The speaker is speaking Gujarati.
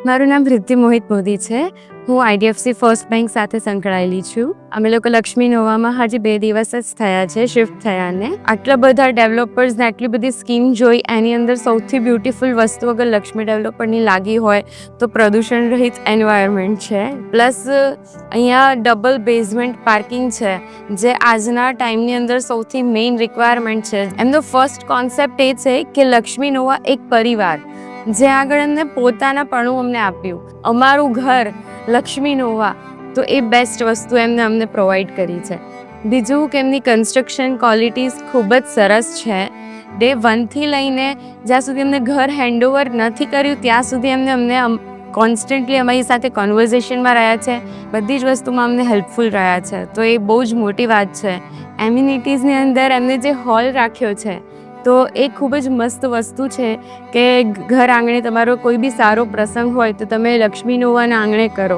મારું નામ રિદ્ધિ મોહિત મોદી છે. હું IDFC ફર્સ્ટ બેંક સાથે સંકળાયેલી છું. અમે લોકો લક્ષ્મી નોવામાં હજી 2 દિવસ જ થયા છે શિફ્ટ થયાને. આટલા બધા ડેવલપર્સને આટલી બધી સ્કીમ જોઈ, એની અંદર સૌથી બ્યુટીફુલ વસ્તુ અગર લક્ષ્મી ડેવલપરની લાગી હોય તો પ્રદૂષણ રહિત એન્વાયરમેન્ટ છે. પ્લસ અહીંયા ડબલ બેઝમેન્ટ પાર્કિંગ છે, જે આજના ટાઈમની અંદર સૌથી મેઇન રિક્વાયરમેન્ટ છે. એમનો ફર્સ્ટ કોન્સેપ્ટ એ છે કે લક્ષ્મી નોવા એક પરિવાર, જે આગળ એમને પોતાનાપણું અમને આપ્યું, અમારું ઘર લક્ષ્મી નોવા, તો એ બેસ્ટ વસ્તુ અમને પ્રોવાઈડ કરી છે. બીજું કે એમની કન્સ્ટ્રક્શન ક્વોલિટીઝ ખૂબ જ સરસ છે. ડે 1થી લઈને જ્યાં સુધી એમને ઘર હેન્ડઓવર નથી કર્યું ત્યાં સુધી અમને કોન્સ્ટન્ટલી અમારી સાથે કોન્વર્ઝેશનમાં રહ્યા છે. બધી જ વસ્તુમાં અમને હેલ્પફુલ રહ્યા છે, તો એ બહુ જ મોટી વાત છે. એમ્યુનિટીઝની અંદર એમને જે હોલ રાખ્યો છે, તો એ ખૂબ જ મસ્ત વસ્તુ છે કે ઘર આંગણે તમારો કોઈ બી સારો પ્રસંગ હોય તો તમે લક્ષ્મી નોવાના આંગણે કરો.